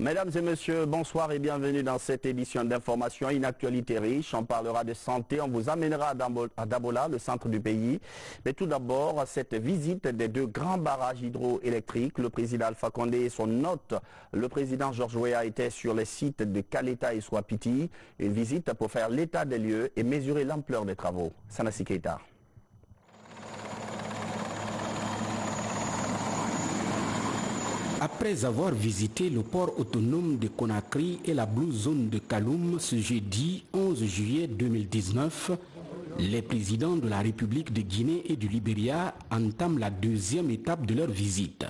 Mesdames et messieurs, bonsoir et bienvenue dans cette édition d'information, une actualité riche. On parlera de santé, on vous amènera à Dabola, le centre du pays. Mais tout d'abord, cette visite des deux grands barrages hydroélectriques. Le président Alpha Condé et son hôte, le président Georges Weah, étaient sur les sites de Kaleta et Swapiti. Une visite pour faire l'état des lieux et mesurer l'ampleur des travaux. Sanassi Keita. Après avoir visité le port autonome de Conakry et la Blue Zone de Kaloum ce jeudi 11 juillet 2019, les présidents de la République de Guinée et du Libéria entament la deuxième étape de leur visite.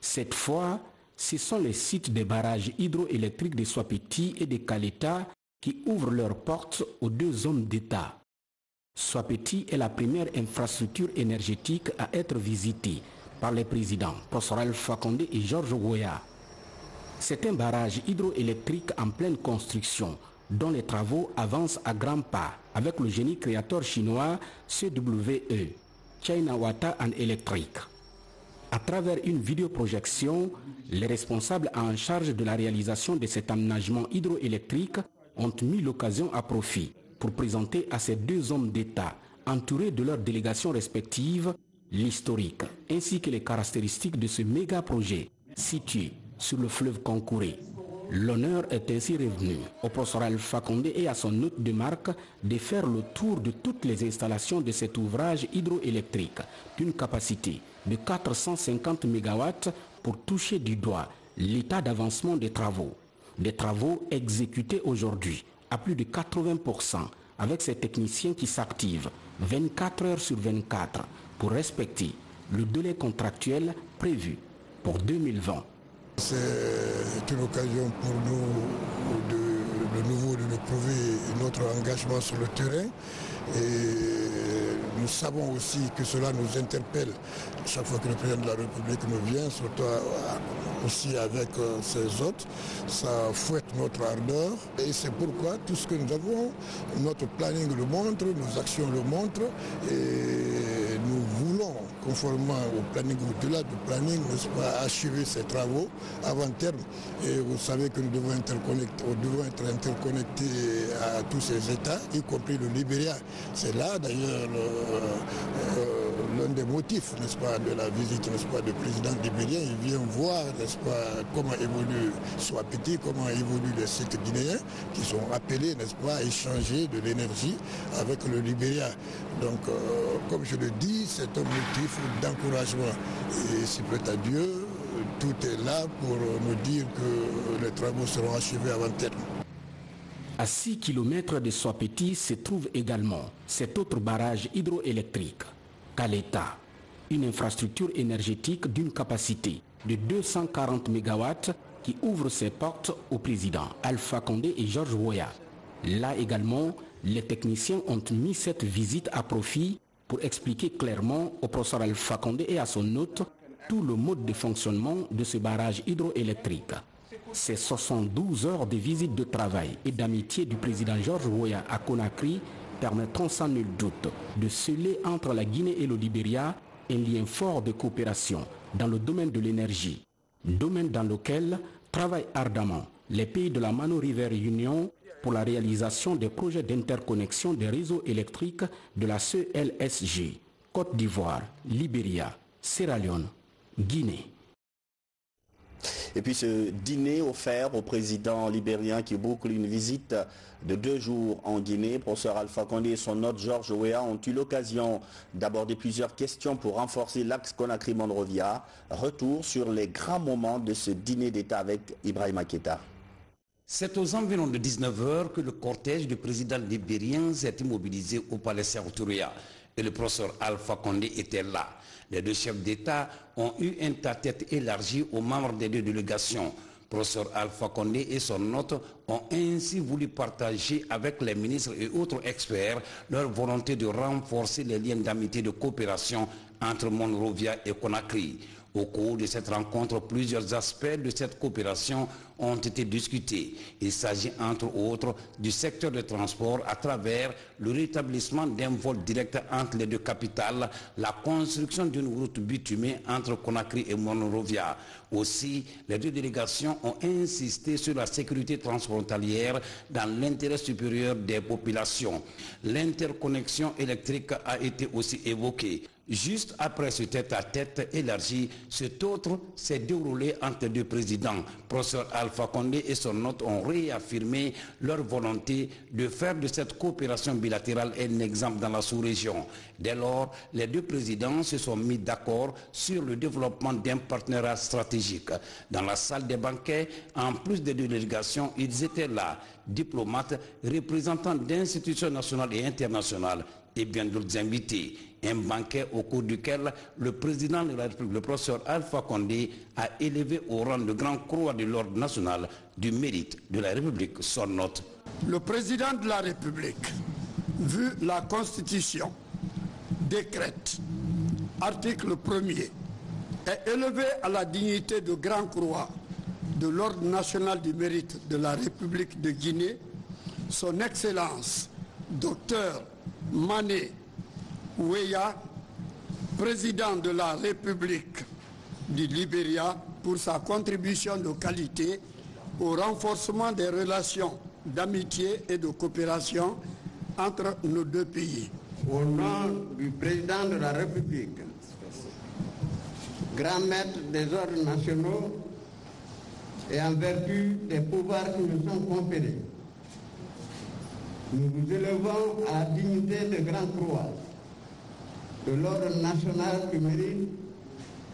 Cette fois, ce sont les sites des barrages hydroélectriques de Swapiti et de Kaleta qui ouvrent leurs portes aux deux hommes d'État. Swapiti est la première infrastructure énergétique à être visitée par les présidents Professeur Alpha Condé et Georges Weah. C'est un barrage hydroélectrique en pleine construction dont les travaux avancent à grands pas avec le génie créateur chinois CWE, China Water and Electric. À travers une vidéoprojection, les responsables en charge de la réalisation de cet aménagement hydroélectrique ont mis l'occasion à profit pour présenter à ces deux hommes d'État, entourés de leurs délégations respectives, l'historique ainsi que les caractéristiques de ce méga projet situé sur le fleuve Concouré. L'honneur est ainsi revenu au professeur Alpha Condé et à son hôte de marque de faire le tour de toutes les installations de cet ouvrage hydroélectrique d'une capacité de 450 MW pour toucher du doigt l'état d'avancement des travaux. Des travaux exécutés aujourd'hui à plus de 80% avec ces techniciens qui s'activent 24 heures sur 24 pour respecter le délai contractuel prévu pour 2020. C'est une occasion pour nous de nouveau de nous prouver notre engagement sur le terrain et nous savons aussi que cela nous interpelle chaque fois que le président de la République nous vient, surtout aussi avec ses hôtes, ça fouette notre ardeur et c'est pourquoi tout ce que nous avons, notre planning le montre, nos actions le montrent et nous voulons, conformément au planning, au-delà du planning, n'est-ce pas, achever ces travaux avant terme. Et vous savez que nous devons être interconnectés à tous ces États, y compris le Libéria. C'est là d'ailleurs l'un des motifs, n'est-ce pas, de la visite, n'est-ce pas, du président libérien. Il vient voir, n'est-ce pas, comment évolue Swapiti, comment évoluent les sites guinéens qui sont appelés, n'est-ce pas, à échanger de l'énergie avec le Libéria. Donc, comme je le dis, c'est un motif d'encouragement. Et s'il plaît à Dieu, tout est là pour nous dire que les travaux seront achevés avant terme. À 6 km de Swapiti se trouve également cet autre barrage hydroélectrique, Kaleta, une infrastructure énergétique d'une capacité de 240 MW qui ouvre ses portes au président Alpha Condé et Georges Weah. Là également, les techniciens ont mis cette visite à profit pour expliquer clairement au professeur Alpha Condé et à son hôte tout le mode de fonctionnement de ce barrage hydroélectrique. Ces 72 heures de visite de travail et d'amitié du président Georges Weah à Conakry permettront sans nul doute de sceller entre la Guinée et le Libéria un lien fort de coopération dans le domaine de l'énergie, domaine dans lequel travaillent ardemment les pays de la Mano River Union pour la réalisation des projets d'interconnexion des réseaux électriques de la CLSG, Côte d'Ivoire, Libéria, Sierra Leone, Guinée. Et puis ce dîner offert au président libérien qui boucle une visite de 2 jours en Guinée, professeur Alpha Condé et son hôte Georges Weah ont eu l'occasion d'aborder plusieurs questions pour renforcer l'axe Conakry-Monrovia. Retour sur les grands moments de ce dîner d'État avec Ibrahima Keita. C'est aux environs de 19 h que le cortège du président libérien s'est immobilisé au palais Séroutoria et le professeur Alpha Condé était là. Les deux chefs d'État ont eu un tête-à-tête élargi aux membres des deux délégations. Professeur Alpha Condé et son hôte ont ainsi voulu partager avec les ministres et autres experts leur volonté de renforcer les liens d'amitié et de coopération entre Monrovia et Conakry. Au cours de cette rencontre, plusieurs aspects de cette coopération ont été discutés. Il s'agit entre autres du secteur de transport à travers le rétablissement d'un vol direct entre les deux capitales, la construction d'une route bitumée entre Conakry et Monrovia. Aussi, les deux délégations ont insisté sur la sécurité transfrontalière dans l'intérêt supérieur des populations. L'interconnexion électrique a été aussi évoquée. Juste après ce tête-à-tête élargi, cet autre s'est déroulé entre deux présidents. Professeur Alpha Condé et son hôte ont réaffirmé leur volonté de faire de cette coopération bilatérale un exemple dans la sous-région. Dès lors, les deux présidents se sont mis d'accord sur le développement d'un partenariat stratégique. Dans la salle des banquets, en plus des deux délégations, ils étaient là, diplomates, représentants d'institutions nationales et internationales et bien d'autres invités. Un banquet au cours duquel le président de la République, le professeur Alpha Condé, a élevé au rang de grand croix de l'ordre national du mérite de la République son hôte. Le président de la République, vu la Constitution, décrète, article 1er, est élevé à la dignité de grand croix de l'ordre national du mérite de la République de Guinée, son Excellence, Dr Mané Ouéya, président de la République du Libéria, pour sa contribution de qualité au renforcement des relations d'amitié et de coopération entre nos deux pays. Au nom du président de la République, grand maître des ordres nationaux et en vertu des pouvoirs qui nous sont conférés, nous vous élevons à la dignité de grand croix de l'ordre national du mérite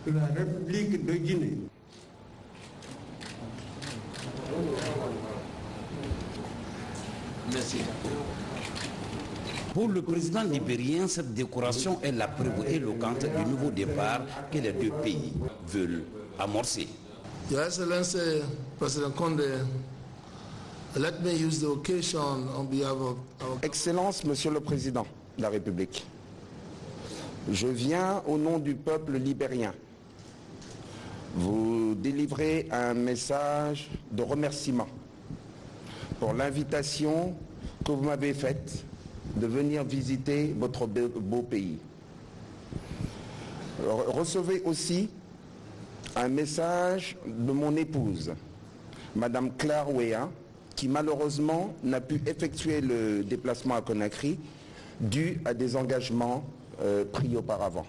de la République de Guinée. Merci. Pour le président libérien, cette décoration est la preuve éloquente du nouveau départ que les deux pays veulent amorcer. Your Excellency, President Condé, let me use the occasion on behalf of our... Excellence, Monsieur le Président de la République, je viens au nom du peuple libérien vous délivrer un message de remerciement pour l'invitation que vous m'avez faite de venir visiter votre beau pays. Recevez aussi un message de mon épouse, Madame Claire Ouéya, qui malheureusement n'a pu effectuer le déplacement à Conakry dû à des engagements pris auparavant,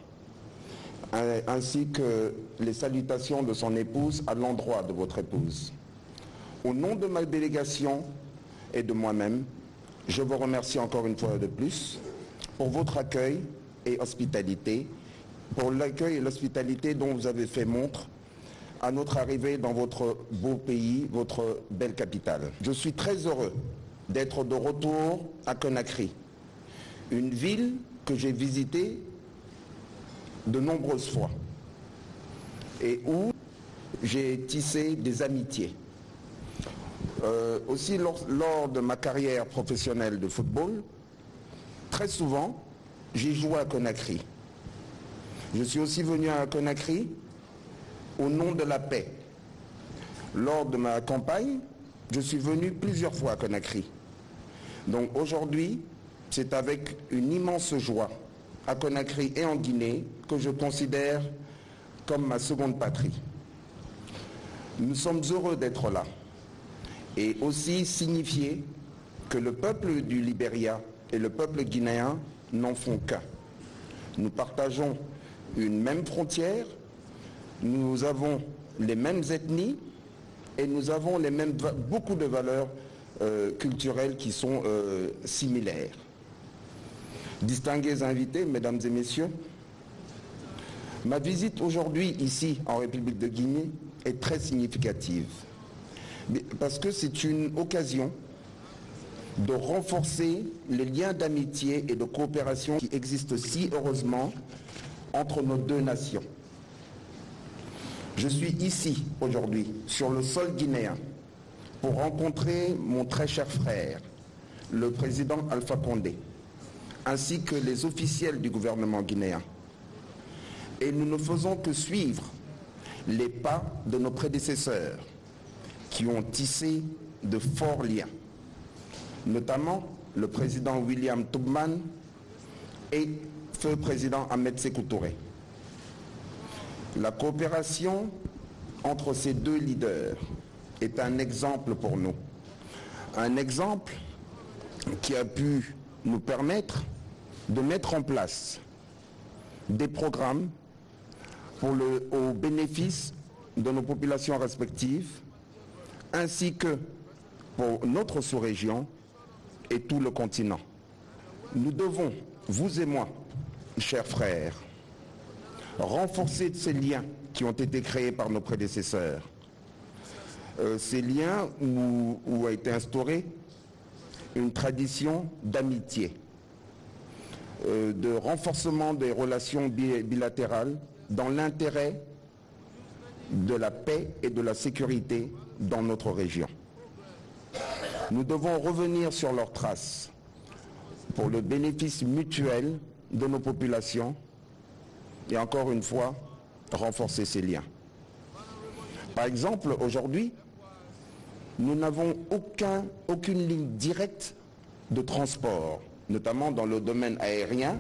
ainsi que les salutations de son épouse à l'endroit de votre épouse. Au nom de ma délégation et de moi-même, je vous remercie encore une fois de plus pour votre accueil et hospitalité, pour l'accueil et l'hospitalité dont vous avez fait montre à notre arrivée dans votre beau pays, votre belle capitale. Je suis très heureux d'être de retour à Conakry, une ville que j'ai visitée de nombreuses fois et où j'ai tissé des amitiés. Aussi lors de ma carrière professionnelle de football, très souvent, j'ai joué à Conakry. Je suis aussi venu à Conakry au nom de la paix. Lors de ma campagne, je suis venu plusieurs fois à Conakry. Donc aujourd'hui, c'est avec une immense joie à Conakry et en Guinée que je considère comme ma seconde patrie. Nous sommes heureux d'être là et aussi signifier que le peuple du Libéria et le peuple guinéen n'en font qu'un. Nous partageons une même frontière, nous avons les mêmes ethnies et nous avons beaucoup de valeurs culturelles qui sont similaires. Distingués invités, mesdames et messieurs, ma visite aujourd'hui ici en République de Guinée est très significative parce que c'est une occasion de renforcer les liens d'amitié et de coopération qui existent si heureusement entre nos deux nations. Je suis ici aujourd'hui sur le sol guinéen pour rencontrer mon très cher frère, le président Alpha Condé, ainsi que les officiels du gouvernement guinéen. Et nous ne faisons que suivre les pas de nos prédécesseurs qui ont tissé de forts liens, notamment le président William Tubman et feu président Ahmed Sékou Touré. La coopération entre ces deux leaders est un exemple pour nous. Un exemple qui a pu nous permettre de mettre en place des programmes au bénéfice de nos populations respectives, ainsi que pour notre sous-région et tout le continent. Nous devons, vous et moi, chers frères, renforcer ces liens qui ont été créés par nos prédécesseurs. Ces liens où a été instaurée une tradition d'amitié, de renforcement des relations bilatérales dans l'intérêt de la paix et de la sécurité dans notre région. Nous devons revenir sur leurs traces pour le bénéfice mutuel de nos populations et encore une fois, renforcer ces liens. Par exemple, aujourd'hui, nous n'avons aucune ligne directe de transport, notamment dans le domaine aérien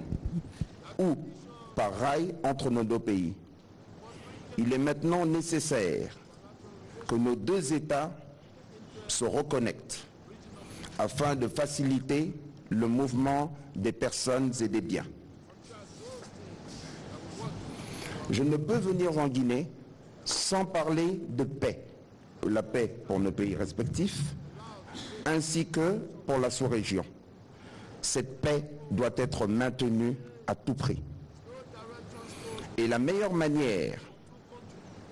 ou par rail entre nos deux pays. Il est maintenant nécessaire que nos deux États se reconnectent afin de faciliter le mouvement des personnes et des biens. Je ne peux venir en Guinée sans parler de paix. La paix pour nos pays respectifs, ainsi que pour la sous-région. Cette paix doit être maintenue à tout prix. Et la meilleure manière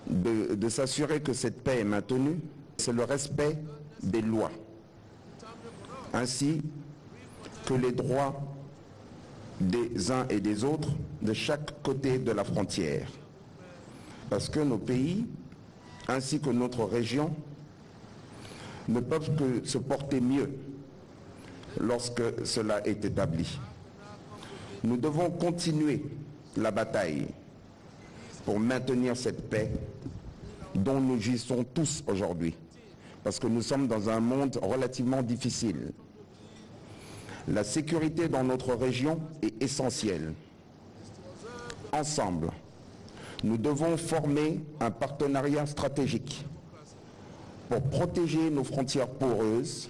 de s'assurer que cette paix est maintenue, c'est le respect des lois, ainsi que les droits des uns et des autres de chaque côté de la frontière. Parce que nos pays, ainsi que notre région, ne peuvent que se porter mieux lorsque cela est établi. Nous devons continuer la bataille pour maintenir cette paix dont nous jouissons tous aujourd'hui, parce que nous sommes dans un monde relativement difficile. La sécurité dans notre région est essentielle. Ensemble, nous devons former un partenariat stratégique pour protéger nos frontières poreuses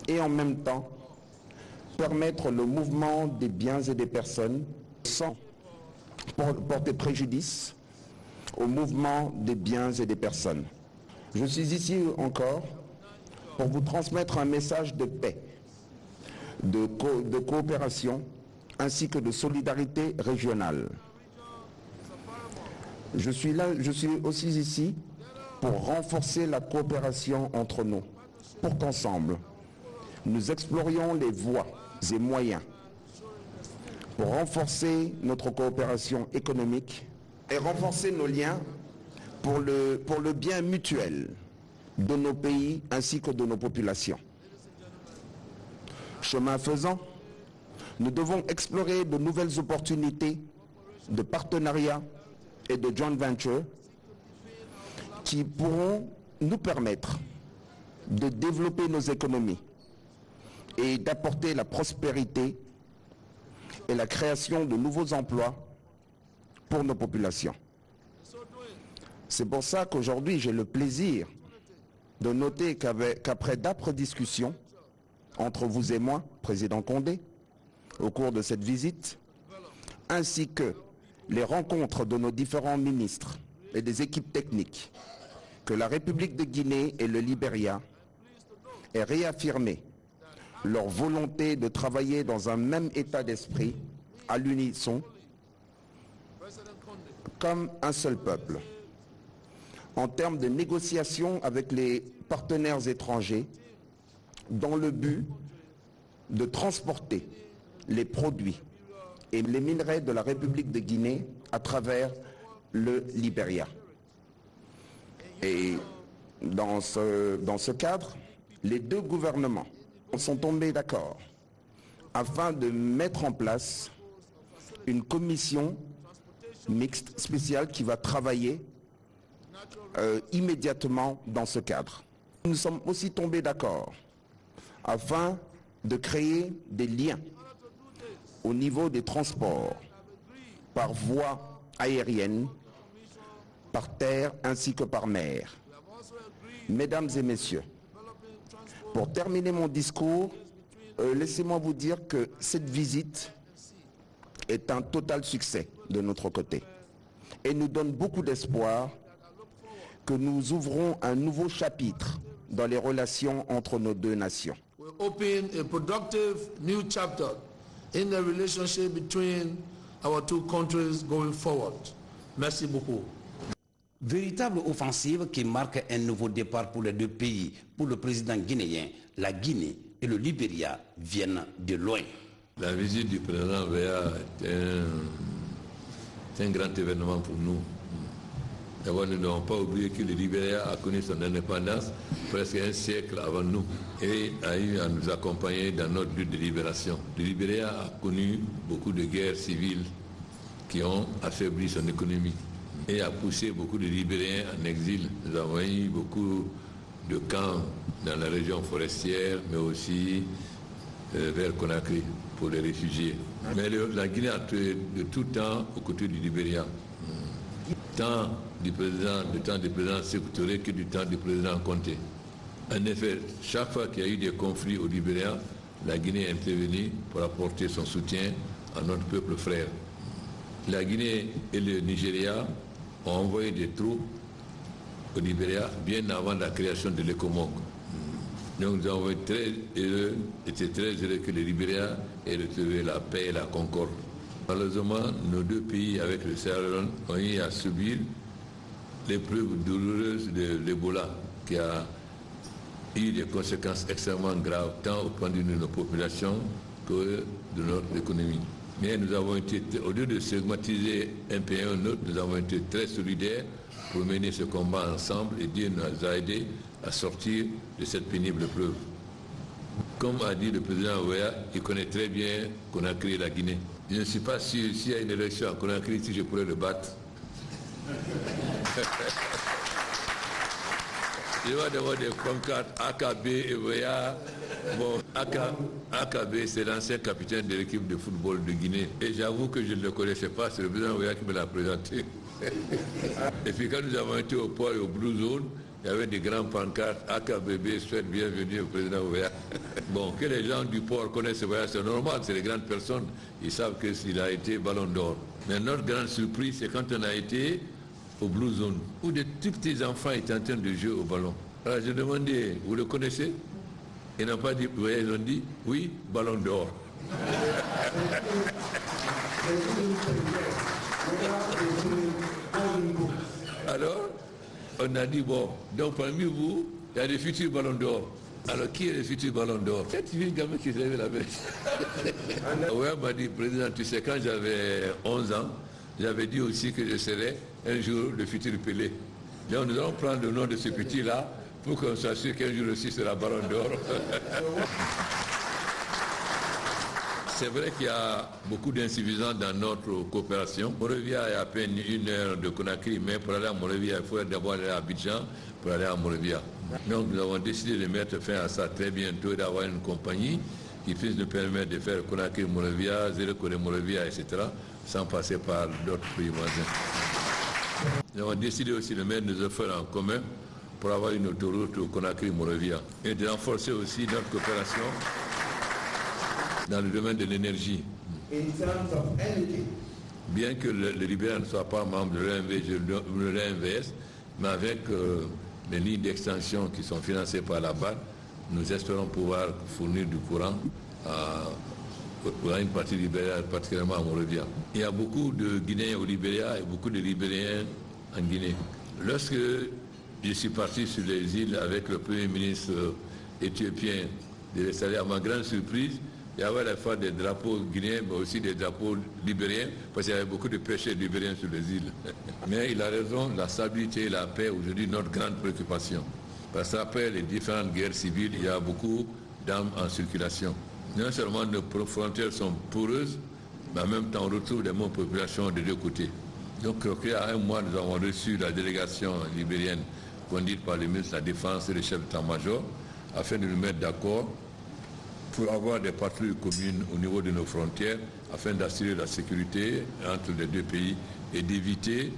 et en même temps permettre le mouvement des biens et des personnes sans porter préjudice au mouvement des biens et des personnes. Je suis ici encore pour vous transmettre un message de paix, de coopération ainsi que de solidarité régionale. Je suis aussi ici pour renforcer la coopération entre nous, pour qu'ensemble, nous explorions les voies et moyens pour renforcer notre coopération économique et renforcer nos liens pour le bien mutuel de nos pays ainsi que de nos populations. Chemin faisant, nous devons explorer de nouvelles opportunités de partenariat et de joint venture qui pourront nous permettre de développer nos économies et d'apporter la prospérité et la création de nouveaux emplois pour nos populations. C'est pour ça qu'aujourd'hui j'ai le plaisir de noter qu'après d'âpres discussions entre vous et moi, Président Condé, au cours de cette visite, ainsi que les rencontres de nos différents ministres et des équipes techniques, que la République de Guinée et le Libéria aient réaffirmé leur volonté de travailler dans un même état d'esprit, à l'unisson, comme un seul peuple, en termes de négociations avec les partenaires étrangers, dans le but de transporter les produits et les minerais de la République de Guinée à travers le Libéria. Et dans ce cadre, les deux gouvernements sont tombés d'accord afin de mettre en place une commission mixte spéciale qui va travailler immédiatement dans ce cadre. Nous sommes aussi tombés d'accord afin de créer des liens au niveau des transports par voie aérienne, par terre ainsi que par mer. Mesdames et messieurs, pour terminer mon discours, laissez-moi vous dire que cette visite est un total succès de notre côté et nous donne beaucoup d'espoir que nous ouvrons un nouveau chapitre dans les relations entre nos deux nations. We open a productive new chapter in the relationship between our two countries going forward. Merci beaucoup. Véritable offensive qui marque un nouveau départ pour les deux pays. Pour le président guinéen, la Guinée et le Libéria viennent de loin. La visite du président Weah est un grand événement pour nous. D'abord, nous n'avons pas oublié que le Libéria a connu son indépendance presque un siècle avant nous et a eu à nous accompagner dans notre lutte de libération. Le Libéria a connu beaucoup de guerres civiles qui ont affaibli son économie et a poussé beaucoup de Libériens en exil. Nous avons eu beaucoup de camps dans la région forestière, mais aussi vers Conakry pour les réfugiés. Mais la Guinée a été de tout temps aux côtés du Libéria. Tant du président Sékou Touré que du temps du président Conté. En effet, chaque fois qu'il y a eu des conflits au Libéria, la Guinée est intervenue pour apporter son soutien à notre peuple frère. La Guinée et le Nigeria ont envoyé des troupes au Libéria bien avant la création de l'ECOMOG. Donc nous avons été très heureux que le Libéria ait retrouvé la paix et la concorde. Malheureusement, nos deux pays avec le Sierra Leone ont eu à subir l'épreuve douloureuse de l'Ebola qui a eu des conséquences extrêmement graves tant au point de vue de nos populations que de notre économie. Mais nous avons été, au lieu de stigmatiser un pays et un autre, nous avons été très solidaires pour mener ce combat ensemble et Dieu nous a aidés à sortir de cette pénible épreuve. Comme a dit le président Weah, il connaît très bien Conakry et la Guinée. Je ne suis pas sûr s'il y a une élection à Conakry si je pourrais le battre. Je vais devoir des pancartes AKB et Weah. Bon, AKB, c'est l'ancien capitaine de l'équipe de football de Guinée. Et j'avoue que je ne le connaissais pas, c'est le président Weah qui me l'a présenté. Et puis quand nous avons été au port et au Blue Zone, il y avait des grands pancartes AKBB, souhaite bienvenue au président Weah. Bon, que les gens du port connaissent Weah, c'est normal, c'est les grandes personnes, ils savent qu'il a été ballon d'or. Mais notre grande surprise, c'est quand on a été au Blue Zone, où de tout petits enfants étaient en train de jouer au ballon. Alors j'ai demandé, vous le connaissez? Ils n'ont pas dit, Weah, ils ont dit, oui, ballon d'or. Alors, on a dit, bon, donc parmi vous, il y a des futurs ballons d'or. Alors, qui est le futur ballon d'or? Cette vieux gamin qui s'est la veste. Ouais, m'a dit, président, tu sais, quand j'avais 11 ans, j'avais dit aussi que je serais un jour le futur Pelé. Donc, nous allons prendre le nom de ce petit-là pour qu'on s'assure qu'un jour aussi sera ballon d'or. C'est vrai qu'il y a beaucoup d'insuffisance dans notre coopération. Monrovia est à peine 1 heure de Conakry, mais pour aller à Monrovia, il faut d'abord aller à Abidjan pour aller à Monrovia. Donc nous avons décidé de mettre fin à ça très bientôt et d'avoir une compagnie qui puisse nous permettre de faire Conakry-Monrovia, Zéro-Monrovia, etc., sans passer par d'autres pays voisins. Nous avons décidé aussi de mettre nos efforts en commun pour avoir une autoroute au Conakry-Monrovia et de renforcer aussi notre coopération dans le domaine de l'énergie. Bien que le Libéria ne soit pas membre de l'EMVS, mais avec les lignes d'extension qui sont financées par la BAD, nous espérons pouvoir fournir du courant à une partie libérienne, particulièrement à Monrovia. Il y a beaucoup de Guinéens au Libéria et beaucoup de Libériens en Guinée. Lorsque je suis parti sur les îles avec le Premier ministre éthiopien de l'Estade, à ma grande surprise, il y avait à la fois des drapeaux guinéens, mais aussi des drapeaux libériens, parce qu'il y avait beaucoup de pêcheurs libériens sur les îles. Mais il a raison, la stabilité et la paix, aujourd'hui, notre grande préoccupation. Parce qu'après les différentes guerres civiles, il y a beaucoup d'armes en circulation. Non seulement nos frontières sont poreuses, mais en même temps, on retrouve des populations de deux côtés. Donc il y a un mois, nous avons reçu la délégation libérienne conduite par le ministre de la Défense et le chef d'état-major afin de nous mettre d'accord pour avoir des patrouilles communes au niveau de nos frontières afin d'assurer la sécurité entre les deux pays et d'éviter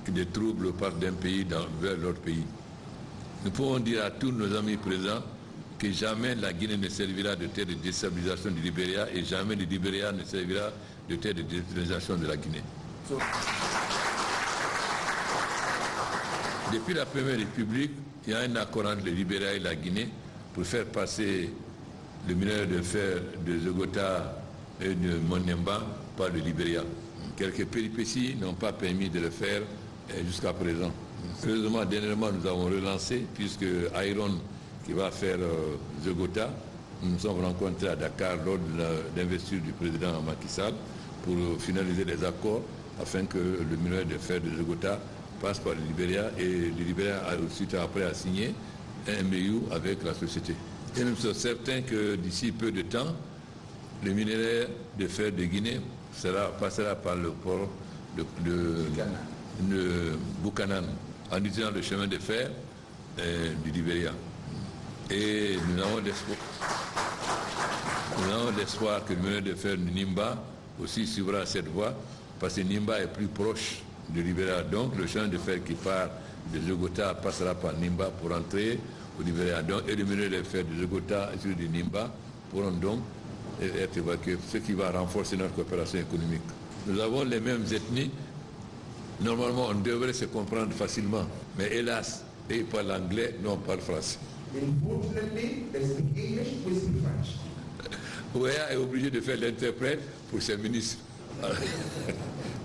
que des troubles partent d'un pays vers l'autre pays. Nous pouvons dire à tous nos amis présents que jamais la Guinée ne servira de terre de déstabilisation du Libéria et jamais le Libéria ne servira de terre de déstabilisation de la Guinée. Depuis la Première République, il y a un accord entre le Libéria et la Guinée pour faire passer le minerai de fer de Zogota et de Monemba par le Libéria. Quelques péripéties n'ont pas permis de le faire jusqu'à présent. Heureusement, dernièrement, nous avons relancé, puisque Iron, qui va faire Zogota, nous nous sommes rencontrés à Dakar lors de l'investiture du président Macky Sall pour finaliser les accords afin que le minerai de fer de Zogota passe par le Libéria et le Libéria a ensuite après à signer un MOU avec la société. Et nous sommes certains que d'ici peu de temps, le minerai de fer de Guinée passera par le port de Buchanan en utilisant le chemin de fer du Libéria. Et nous avons l'espoir que le minerai de fer de Nimba aussi suivra cette voie parce que Nimba est plus proche de Libéria. Donc le chemin de fer qui part de Zogota passera par Nimba pour entrer au Libéria. Donc, et le minerai de fer de Zogota et celui de Nimba pourront donc être évacués, ce qui va renforcer notre coopération économique. Nous avons les mêmes ethnies. Normalement, on devrait se comprendre facilement. Mais hélas, ils parlent anglais, nous on parle français. Ouéa est obligé de faire l'interprète pour ses ministres.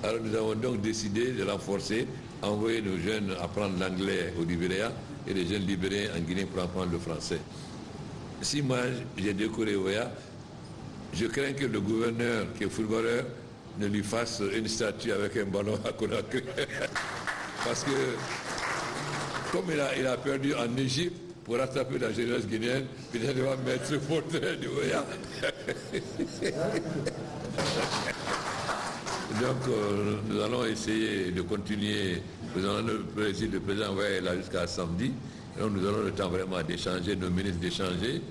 Alors nous avons donc décidé de renforcer, envoyer nos jeunes apprendre l'anglais au Libéria et les jeunes libériens en Guinée pour apprendre le français. Si moi j'ai décoré Ouéa, je crains que le gouverneur qui est footballeur ne lui fasse une statue avec un ballon à Conakry. Parce que comme il a perdu en Égypte pour rattraper la jeunesse guinéenne, il va mettre le portrait de Ouéa. Donc nous allons essayer de continuer. Nous allons le président Ouéa est là jusqu'à samedi. Donc nous aurons le temps vraiment d'échanger, nos ministres d'échanger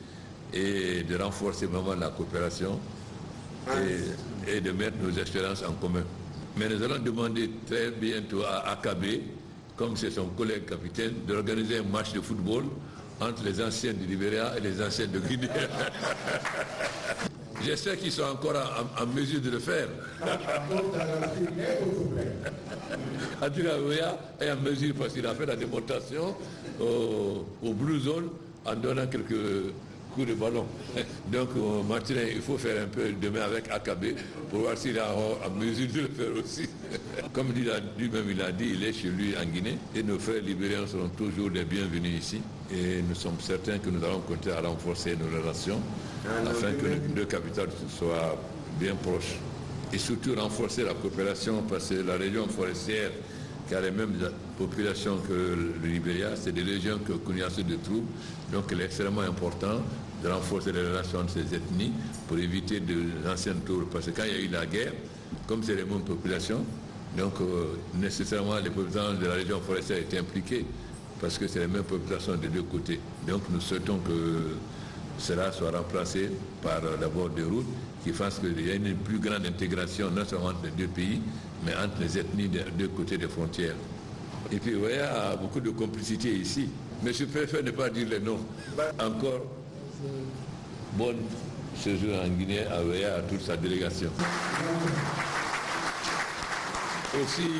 et de renforcer vraiment la coopération et de mettre nos expériences en commun. Mais nous allons demander très bientôt à AKB, comme c'est son collègue capitaine, d'organiser un match de football entre les anciens du Libéria et les anciens de Guinée. J'espère qu'ils sont encore en mesure de le faire. En tout cas, Ouéa est en mesure parce qu'il a fait la démonstration au Blue Zone en donnant quelques coups de ballon. Donc, Martin, il faut faire un peu demain avec AKB pour voir s'il est en mesure de le faire aussi. Comme lui-même il a dit, il est chez lui en Guinée et nos frères libériens seront toujours les bienvenus ici. Et nous sommes certains que nous allons continuer à renforcer nos relations afin que nos deux capitales soient bien proches. Et surtout renforcer la coopération parce que la région forestière qui a les mêmes populations que le Libéria, c'est des régions qui connaissent de troubles. Donc il est extrêmement important de renforcer les relations entre ces ethnies pour éviter de anciennes troubles. Parce que quand il y a eu la guerre, comme c'est les mêmes populations, donc nécessairement les populations de la région forestière étaient impliquées parce que c'est les mêmes populations des deux côtés. Donc nous souhaitons que cela soit remplacé par d'abord des routes qui fassent qu'il y ait une plus grande intégration non seulement entre les deux pays, mais entre les ethnies des deux côtés des frontières. Et puis, il y a beaucoup de complicité ici. Mais je préfère ne pas dire les noms. Encore, bon séjour en Guinée à Ouéa, à toute sa délégation. Aussi,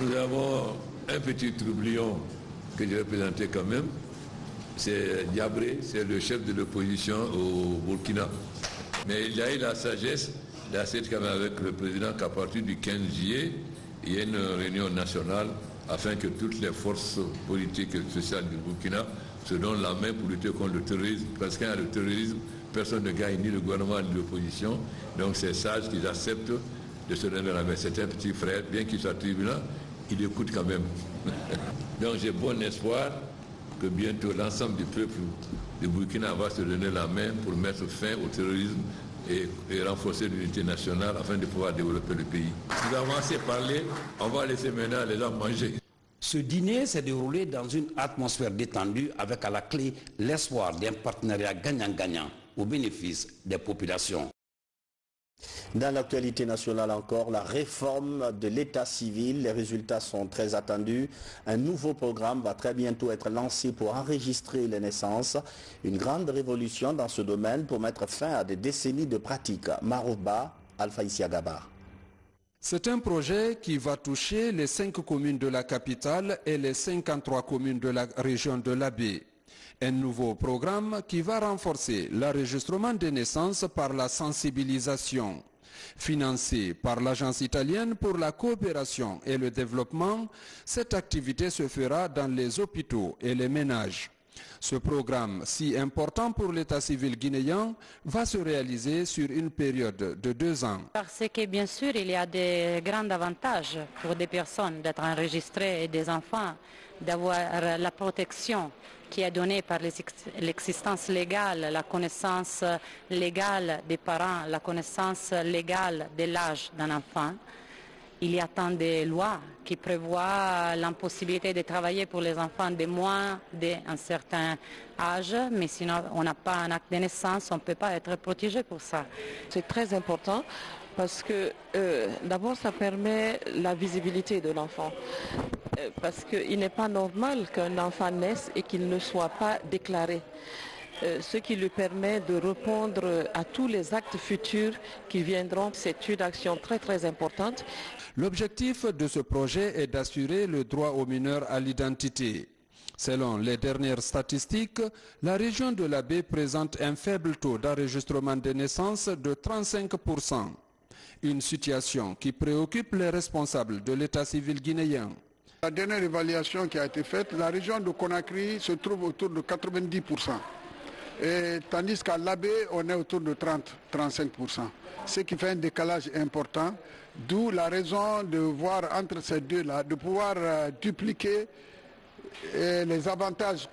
nous avons un petit troublion que je vais présenter quand même. C'est Diabré, c'est le chef de l'opposition au Burkina. Mais il a eu la sagesse d'accepter quand même avec le président qu'à partir du 15 juillet, il y ait une réunion nationale afin que toutes les forces politiques et sociales du Burkina se donnent la main pour lutter contre le terrorisme. Parce qu'il y a le terrorisme, personne ne gagne, ni le gouvernement ni l'opposition. Donc c'est sage qu'ils acceptent de se donner la main. C'est un petit frère, bien qu'il soit tribunal, il écoute quand même. Donc j'ai bon espoir que bientôt l'ensemble du peuple du Burkina va se donner la main pour mettre fin au terrorisme et renforcer l'unité nationale afin de pouvoir développer le pays. Nous avons assez parlé, on va laisser maintenant les gens manger. Ce dîner s'est déroulé dans une atmosphère détendue avec à la clé l'espoir d'un partenariat gagnant-gagnant au bénéfice des populations. Dans l'actualité nationale encore, la réforme de l'état civil, les résultats sont très attendus. Un nouveau programme va très bientôt être lancé pour enregistrer les naissances. Une grande révolution dans ce domaine pour mettre fin à des décennies de pratiques. Marouba, Alpha Isiagabar. C'est un projet qui va toucher les 5 communes de la capitale et les 53 communes de la région de l'Abbé. Un nouveau programme qui va renforcer l'enregistrement des naissances par la sensibilisation. Financé par l'Agence italienne pour la coopération et le développement, cette activité se fera dans les hôpitaux et les ménages. Ce programme, si important pour l'état civil guinéen, va se réaliser sur une période de 2 ans. Parce que bien sûr, il y a des grands avantages pour des personnes d'être enregistrées et des enfants, d'avoir la protection qui est donnée par l'existence légale, la connaissance légale des parents, la connaissance légale de l'âge d'un enfant. Il y a tant de lois qui prévoient l'impossibilité de travailler pour les enfants de moins d'un certain âge, mais sinon on n'a pas un acte de naissance, on ne peut pas être protégé pour ça. C'est très important parce que d'abord ça permet la visibilité de l'enfant. Parce qu'il n'est pas normal qu'un enfant naisse et qu'il ne soit pas déclaré. Ce qui lui permet de répondre à tous les actes futurs qui viendront. C'est une action très très importante. L'objectif de ce projet est d'assurer le droit aux mineurs à l'identité. Selon les dernières statistiques, la région de l'Abbé présente un faible taux d'enregistrement des naissances de 35%. Une situation qui préoccupe les responsables de l'état civil guinéen. La dernière évaluation qui a été faite, la région de Conakry se trouve autour de 90%. Tandis qu'à l'Abbé, on est autour de 30-35%. Ce qui fait un décalage important, d'où la raison de voir entre ces deux-là, de pouvoir dupliquer les avantages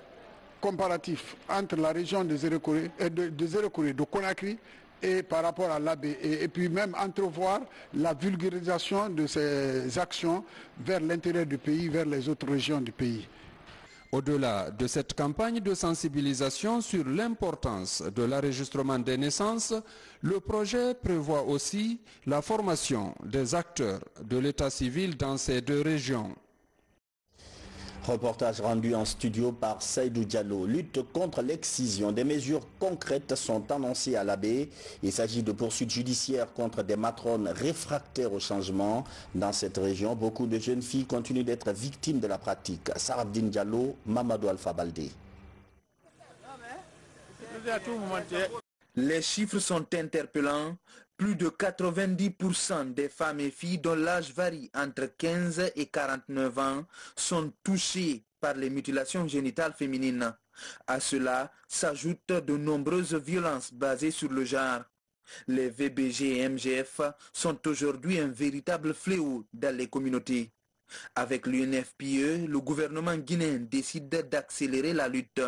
comparatifs entre la région de Zéro-Corée, de Conakry, et par rapport à l'Abbé, et puis même entrevoir la vulgarisation de ces actions vers l'intérieur du pays, vers les autres régions du pays. Au-delà de cette campagne de sensibilisation sur l'importance de l'enregistrement des naissances, le projet prévoit aussi la formation des acteurs de l'état civil dans ces 2 régions. Reportage rendu en studio par Seydou Diallo. Lutte contre l'excision. Des mesures concrètes sont annoncées à l'Abbé. Il s'agit de poursuites judiciaires contre des matrones réfractaires au changement. Dans cette région, beaucoup de jeunes filles continuent d'être victimes de la pratique. Sarabdine Diallo, Mamadou Alpha Baldé. Les chiffres sont interpellants. Plus de 90% des femmes et filles dont l'âge varie entre 15 et 49 ans sont touchées par les mutilations génitales féminines. À cela s'ajoutent de nombreuses violences basées sur le genre. Les VBG et MGF sont aujourd'hui un véritable fléau dans les communautés. Avec l'UNFPE, le gouvernement guinéen décide d'accélérer la lutte.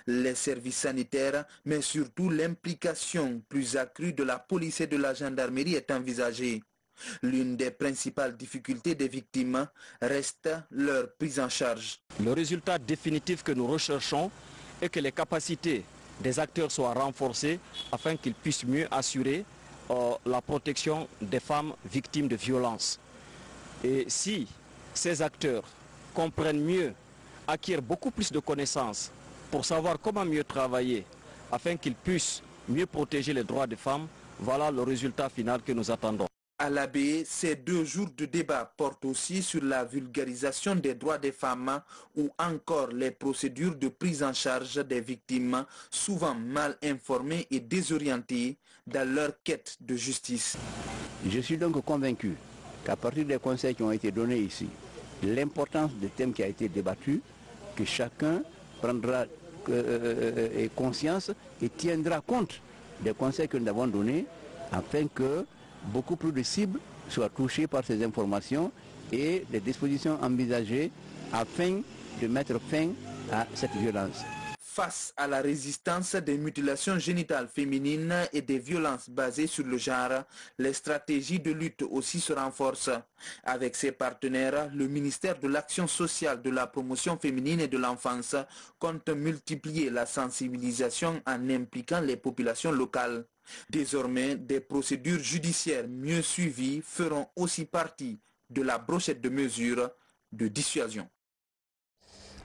Les services sanitaires, mais surtout l'implication plus accrue de la police et de la gendarmerie est envisagée. L'une des principales difficultés des victimes reste leur prise en charge. Le résultat définitif que nous recherchons est que les capacités des acteurs soient renforcées afin qu'ils puissent mieux assurer la protection des femmes victimes de violences. Et si ces acteurs comprennent mieux, acquièrent beaucoup plus de connaissances pour savoir comment mieux travailler afin qu'ils puissent mieux protéger les droits des femmes, voilà le résultat final que nous attendons. À l'Abbé, ces 2 jours de débat portent aussi sur la vulgarisation des droits des femmes ou encore les procédures de prise en charge des victimes, souvent mal informées et désorientées dans leur quête de justice. Je suis donc convaincu qu'à partir des conseils qui ont été donnés ici, l'importance du thème qui a été débattu, que chacun prendra conscience et tiendra compte des conseils que nous avons donnés afin que beaucoup plus de cibles soient touchées par ces informations et les dispositions envisagées afin de mettre fin à cette violence. Face à la résistance des mutilations génitales féminines et des violences basées sur le genre, les stratégies de lutte aussi se renforcent. Avec ses partenaires, le ministère de l'Action sociale, de la promotion féminine et de l'enfance compte multiplier la sensibilisation en impliquant les populations locales. Désormais, des procédures judiciaires mieux suivies feront aussi partie de la brochette de mesures de dissuasion.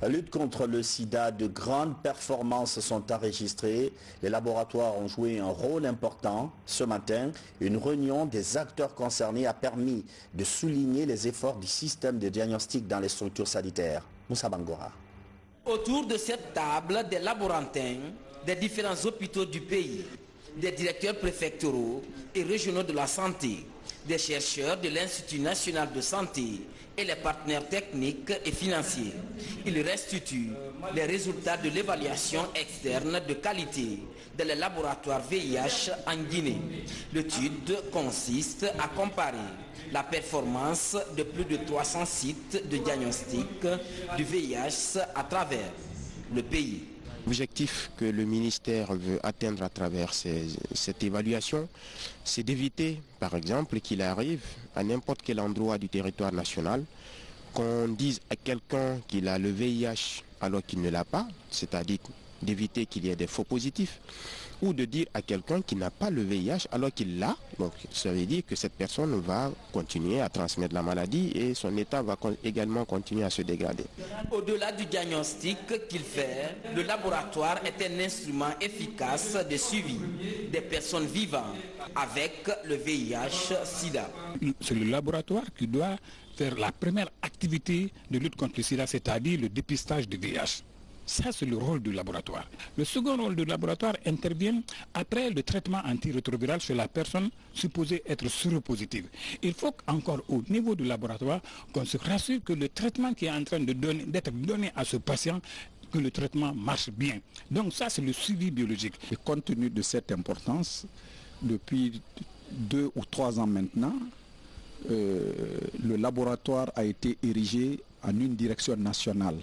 La lutte contre le sida, de grandes performances sont enregistrées. Les laboratoires ont joué un rôle important. Ce matin, une réunion des acteurs concernés a permis de souligner les efforts du système de diagnostic dans les structures sanitaires. Moussa Bangora. Autour de cette table, des laborantins des différents hôpitaux du pays, des directeurs préfectoraux et régionaux de la santé, des chercheurs de l'Institut national de santé et les partenaires techniques et financiers. Ils restituent les résultats de l'évaluation externe de qualité dans les laboratoires VIH en Guinée. L'étude consiste à comparer la performance de plus de 300 sites de diagnostic du VIH à travers le pays. L'objectif que le ministère veut atteindre à travers cette évaluation, c'est d'éviter, par exemple, qu'il arrive à n'importe quel endroit du territoire national qu'on dise à quelqu'un qu'il a le VIH alors qu'il ne l'a pas, c'est-à-dire d'éviter qu'il y ait des faux positifs, ou de dire à quelqu'un qui n'a pas le VIH alors qu'il l'a. Donc ça veut dire que cette personne va continuer à transmettre la maladie et son état va également continuer à se dégrader. Au-delà du diagnostic qu'il fait, le laboratoire est un instrument efficace de suivi des personnes vivant avec le VIH-Sida. C'est le laboratoire qui doit faire la première activité de lutte contre le sida, c'est-à-dire le dépistage du VIH. Ça, c'est le rôle du laboratoire. Le second rôle du laboratoire intervient après le traitement antirétroviral sur la personne supposée être séropositive. Il faut encore au niveau du laboratoire qu'on se rassure que le traitement qui est en train d'être donné à ce patient, que le traitement marche bien. Donc ça, c'est le suivi biologique. Et compte tenu de cette importance, depuis 2 ou 3 ans maintenant, le laboratoire a été érigé en une direction nationale.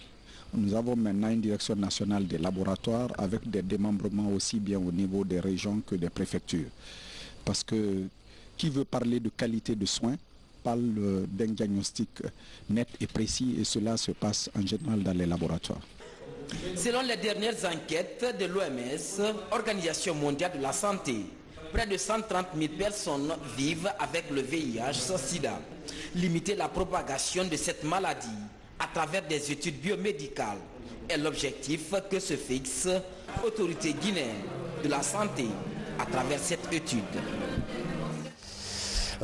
Nous avons maintenant une direction nationale des laboratoires avec des démembrements aussi bien au niveau des régions que des préfectures. Parce que qui veut parler de qualité de soins parle d'un diagnostic net et précis et cela se passe en général dans les laboratoires. Selon les dernières enquêtes de l'OMS, Organisation mondiale de la santé, près de 130 000 personnes vivent avec le VIH-Sida. Limiter la propagation de cette maladie à travers des études biomédicales est l'objectif que se fixe l'autorité guinéenne de la santé à travers cette étude.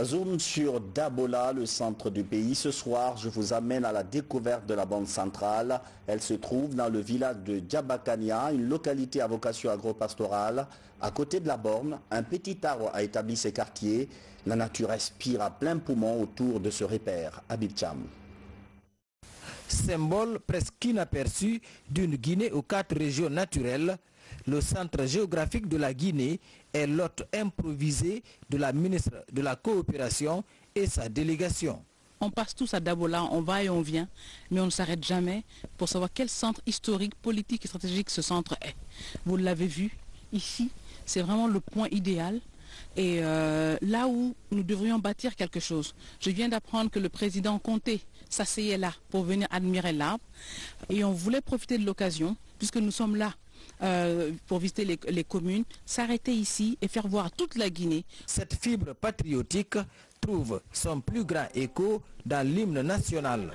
Zoom sur Dabola, le centre du pays. Ce soir, je vous amène à la découverte de la Banque centrale. Elle se trouve dans le village de Diabakania, une localité à vocation agro-pastorale. À côté de la borne, un petit arbre a établi ses quartiers. La nature respire à plein poumon autour de ce repère. Habib Cham. Symbole presque inaperçu d'une Guinée aux 4 régions naturelles, le centre géographique de la Guinée est l'hôte improvisé de la ministre de la Coopération et sa délégation. On passe tous à Dabola, on va et on vient, mais on ne s'arrête jamais pour savoir quel centre historique, politique et stratégique ce centre est. Vous l'avez vu, ici, c'est vraiment le point idéal. Et là où nous devrions bâtir quelque chose. Je viens d'apprendre que le président Conté s'asseyait là pour venir admirer l'arbre. Et on voulait profiter de l'occasion, puisque nous sommes là pour visiter les communes, s'arrêter ici et faire voir toute la Guinée. Cette fibre patriotique trouve son plus grand écho dans l'hymne national.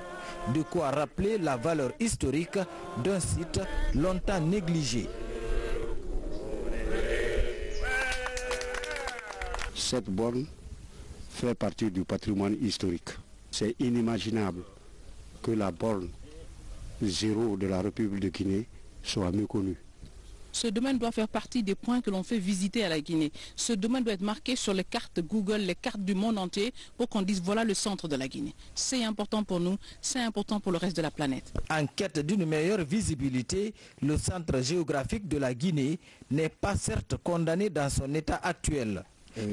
De quoi rappeler la valeur historique d'un site longtemps négligé. Cette borne fait partie du patrimoine historique. C'est inimaginable que la borne 0 de la République de Guinée soit méconnue. Ce domaine doit faire partie des points que l'on fait visiter à la Guinée. Ce domaine doit être marqué sur les cartes Google, les cartes du monde entier, pour qu'on dise voilà le centre de la Guinée. C'est important pour nous, c'est important pour le reste de la planète. En quête d'une meilleure visibilité, le centre géographique de la Guinée n'est pas certes condamné dans son état actuel.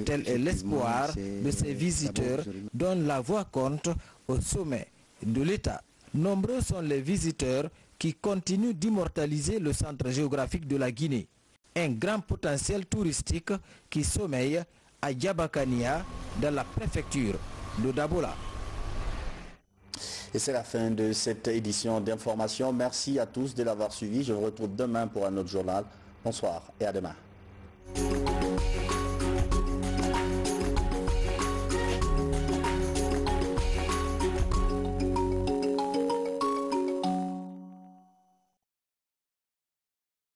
Tel est l'espoir de ces visiteurs dont la voix compte au sommet de l'État. Nombreux sont les visiteurs qui continue d'immortaliser le centre géographique de la Guinée. Un grand potentiel touristique qui sommeille à Yabakania dans la préfecture de Dabola. Et c'est la fin de cette édition d'information. Merci à tous de l'avoir suivi. Je vous retrouve demain pour un autre journal. Bonsoir et à demain.